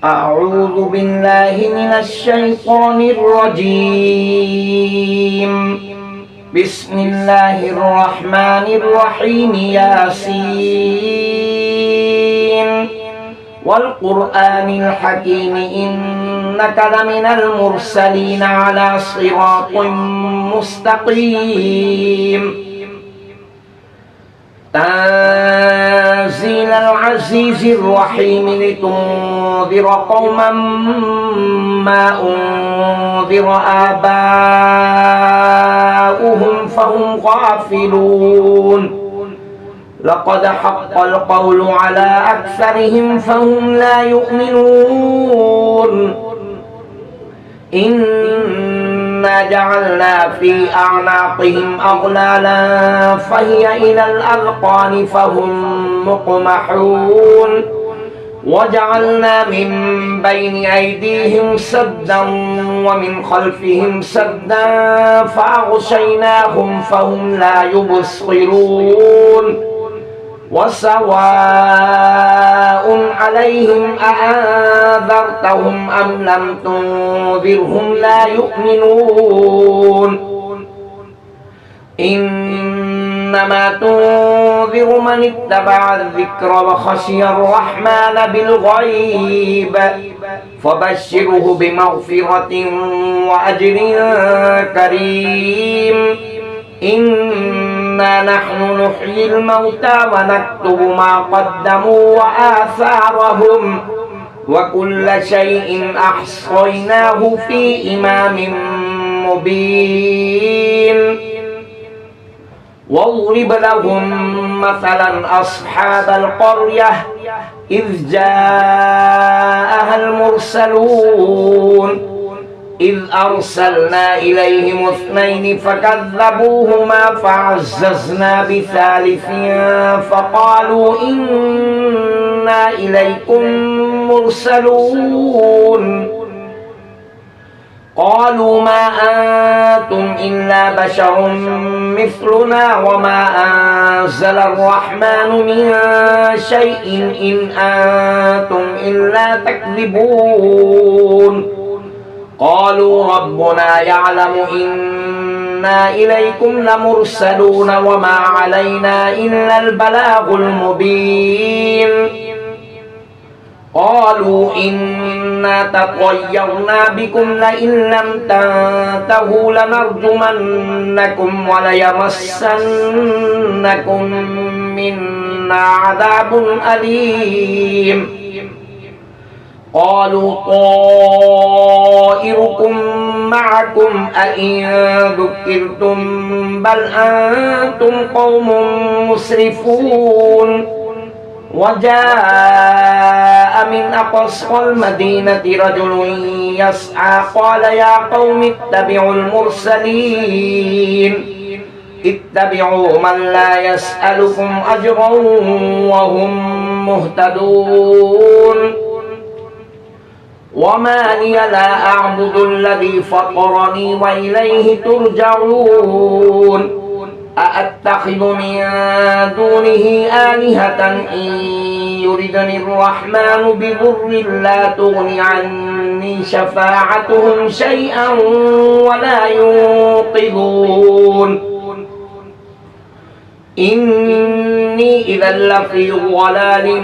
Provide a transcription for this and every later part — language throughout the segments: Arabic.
أعوذ بالله من الشيطان الرجيم. بسم الله الرحمن الرحيم. ياسين والقرآن الحكيم إنك لمن المرسلين على صراط مستقيم. تنزيل العزيز الرحيم لتنذر قوما ما أنذر آباؤهم فهم غافلون. لقد حق القول على أكثرهم فهم لا يؤمنون. إنا جعلنا في أعناقهم أغلالا فهي إلى الأذقان فهم مقمحون. وجعلنا من بين أيديهم سدا ومن خلفهم سدا فأغشيناهم فهم لا يبصرون. وسواء عليهم أأنذرتهم أم لم تنذرهم لا يؤمنون. إنما تنذر من اتبع الذكر وخشي الرحمن بالغيب فبشره بمغفرة وأجر كريم. إنا نحن نحيي الموتى ونكتب ما قدموا وآثارهم وكل شيء أحصيناه في إمام مبين. واضرب لهم مثلا أصحاب القرية إذ جاءها المرسلون إذ أرسلنا إليهم اثنين فكذبوهما فعززنا بثالث فقالوا إنا إليكم مرسلون. قالوا ما أنتم إلا بشر مثلنا وما أنزل الرحمن من شيء إن أنتم إلا تكذبون. قالوا ربنا يعلم إنا إليكم لمرسلون وما علينا إلا البلاغ المبين. قالوا إنا تطيرنا بكم لئن لم تنتهوا لنرجمنكم وليمسنكم منا عذاب أليم. قالوا طائركم معكم أئن ذكرتم بل أنتم قوم مسرفون. وجاء من أقصى المدينة رجل يسعى قال يا قوم اتبعوا المرسلين اتبعوا من لا يسألكم أجرا وهم مهتدون. وما لي لا أعبد الذي فطرني وإليه ترجعون. أأتخذ من دونه آلهة إن يردني الرحمن بضر لا تغن عني شفاعتهم شيئا ولا ينقذون. إني إذا لفي ضلال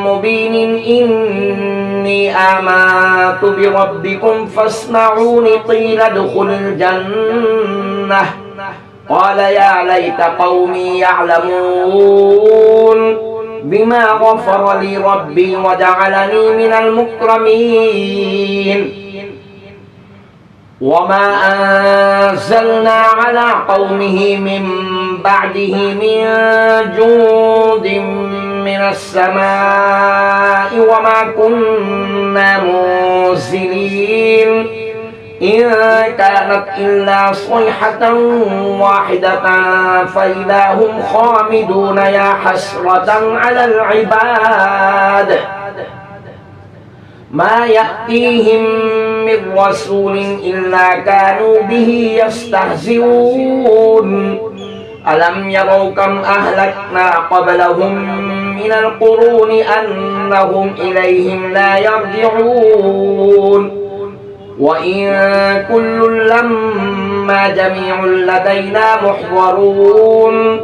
مبين. إني آمنت بربكم فاسمعون قيل ادخل الجنة. قال يا ليت قومي يعلمون بما غفر لي ربي وجعلني من المكرمين. وما أنزلنا على قومه من بعده من جند من السماء وما كنا منزلين. إن كانت إلا صيحة واحدة فإذا هم خامدون. يا حسرة على العباد ما يأتيهم من رسول إلا كانوا به يستهزئون. ألم يروا كم أهلكنا قبلهم من القرون أنهم إليهم لا يرجعون وإن كل لما جميع لدينا محضرون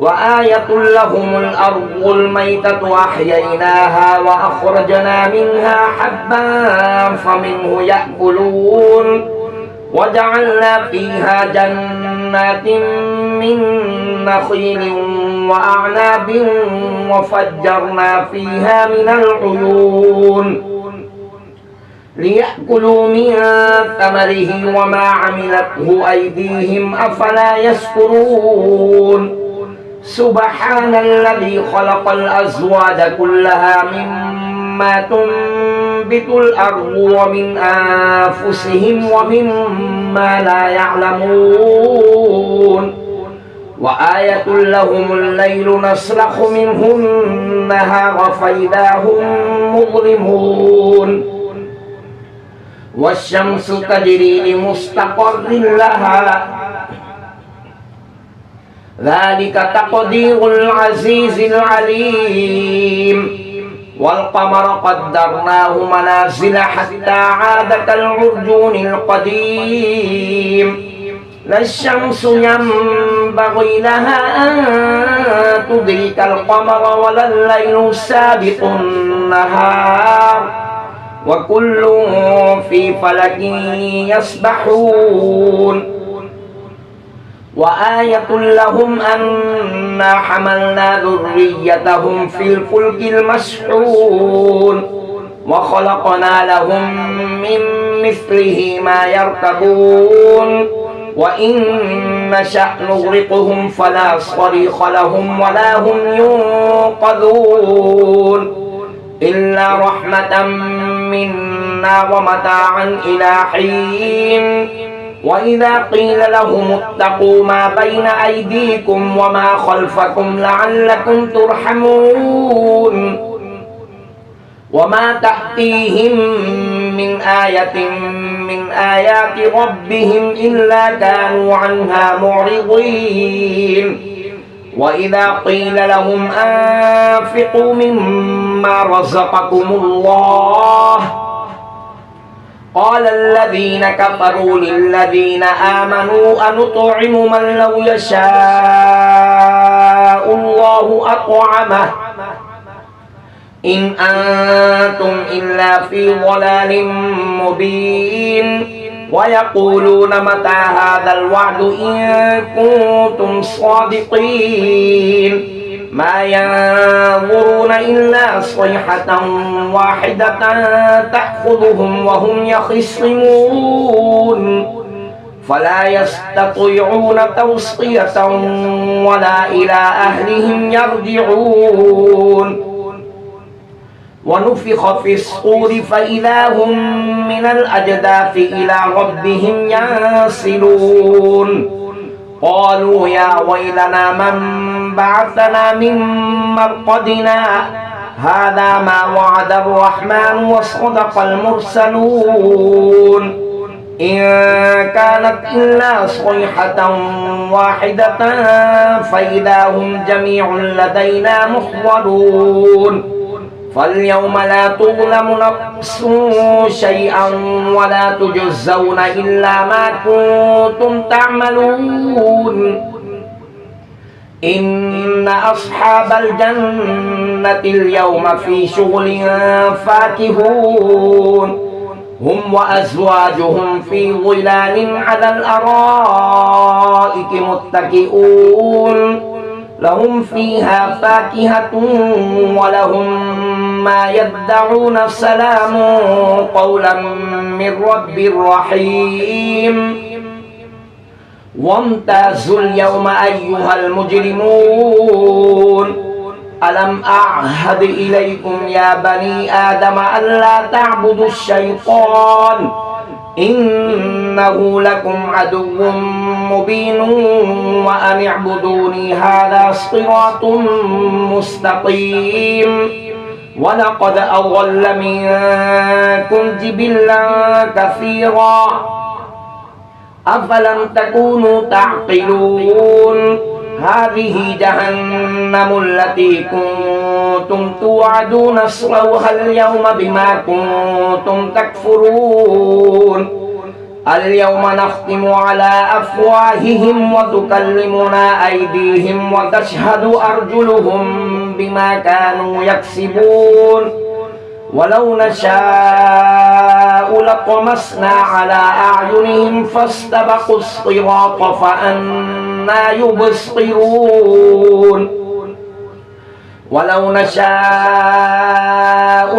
وآية لهم الأرض الميتة أحييناها وأخرجنا منها حبا فمنه يأكلون وجعلنا فيها جنات من نخيل وأعناب وفجرنا فيها من العيون ليأكلوا من ثمره وما عملته أيديهم أفلا يشكرون سبحان الذي خلق الأزواج كلها مما تنبت الأرض ومن أنفسهم ومما لا يعلمون وآية لهم الليل نسلخ منه النهار فإذا هم مظلمون والشمس تجري لمستقر لها ذلك تقدير العزيز العليم والقمر قدرناه منازل حتى عاد كالعرجون القديم لا الشمس ينبغي لها أن تدرك القمر ولا الليل سابق النهار وكل في فلك يسبحون وآية لهم أنا حملنا ذريتهم في الفلك المشحون وخلقنا لهم من مثله ما يركبون وإن نشأ نغرقهم فلا صريخ لهم ولا هم ينقذون إلا رحمة منا ومتاعا إلى حين وإذا قيل لهم اتقوا ما بين أيديكم وما خلفكم لعلكم ترحمون وما تأتيهم من آية من آيات ربهم إلا كانوا عنها معرضين وإذا قيل لهم أنفقوا مما رزقكم الله قال الذين كفروا للذين آمنوا أنطعم من لو يشاء الله أطعمه إن أنتم إلا في ضلال مبين ويقولون متى هذا الوعد إن كنتم صادقين ما ينظرون إلا صيحة واحدة تأخذهم وهم يخصمون فلا يستطيعون توصية ولا إلى أهلهم يرجعون ونفخ في الصور فإذا هم من الأجداث إلى ربهم ينسلون قالوا يا ويلنا من بعثنا من مرقدنا هذا ما وعد الرحمن وصدق المرسلون إن كانت إلا صيحة واحدة فإذا هم جميع لدينا محضرون فاليوم لا تظلم نفس شيئا ولا تجزون إلا ما كنتم تعملون إن أصحاب الجنة اليوم في شغل فاكهون هم وأزواجهم في ظلال على الأرائك متكئون لهم فيها فاكهة ولهم ما يدعون سلام قولا من رب رحيم وامتازوا اليوم أيها المجرمون ألم أعهد إليكم يا بني آدم ألا تعبدوا الشيطان إنه لكم عدو مبين وأن اعبدوني هذا صراط مستقيم ولقد أضل منكم جبلا كثيرا أفلم تكونوا تعقلون هذه جهنم التي كنتم توعدون اصلوها اليوم بما كنتم تكفرون اليوم نختم على أفواههم وتكلمنا أيديهم وتشهد أرجلهم بما كانوا يكسبون ولو نشاء لطمسنا على أعينهم فاستبقوا الصراط فأنى يبصرون ولو نشاء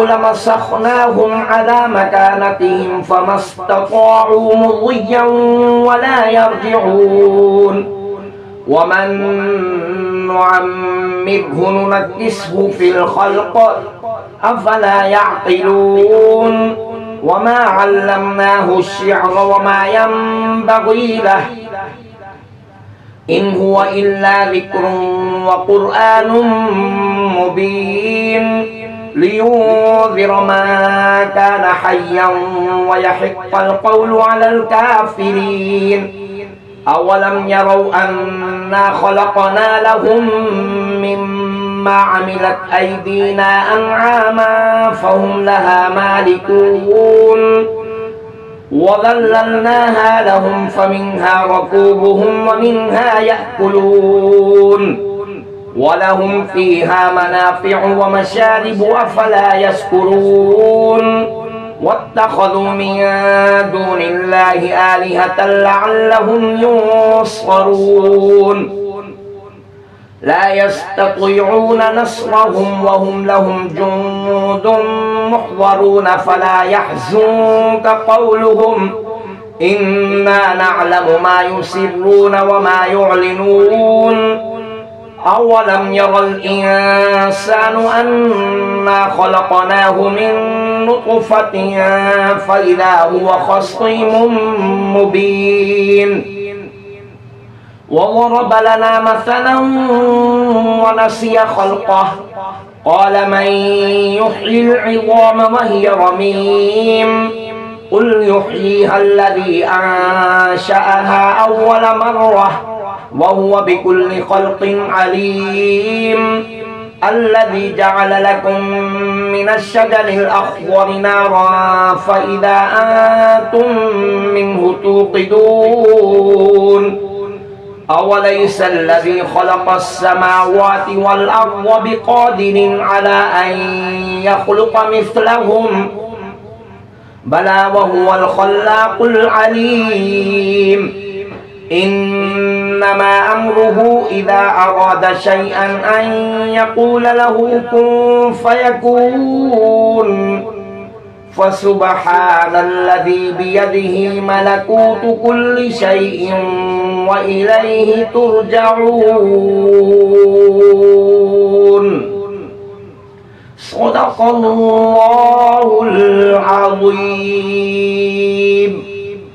لمسخناهم على مكانتهم فما استطاعوا مضيا ولا يرجعون ومن نعمره ننكسه في الخلق أفلا يعقلون وما علمناه الشعر وما ينبغي له إن هو إلا ذكر وقرآن مبين لينذر من كان حيا ويحق القول على الكافرين أولم يروا أنا خلقنا لهم مما عملت أيدينا أنعاما فهم لها مالكون وذللناها لهم فمنها ركوبهم ومنها يأكلون ولهم فيها منافع ومشارب أفلا يشكرون واتخذوا من دون الله آلهة لعلهم ينصرون لا يستطيعون نصرهم وهم لهم جند محضرون فلا يحزنك قولهم إنا نعلم ما يسرون وما يعلنون أولم ير الإنسان أنا خلقناه من نطفة فإذا هو خصيم مبين وضرب لنا مثلا ونسي خلقه قال من يحيي العظام وهي رميم قل يحييها الذي أنشأها أول مرة وهو بكل خلق عليم الذي جعل لكم من الشجر الأخضر نارا فإذا أنتم منه توقدون أوليس الذي خلق السماوات والأرض بقادر على أن يخلق مثلهم بلى وهو الخلاق العليم إنما أمره إذا أراد شيئا أن يقول له كن فيكون فسبحان الذي بيده ملكوت كل شيء وإليه ترجعون صدق الله العظيم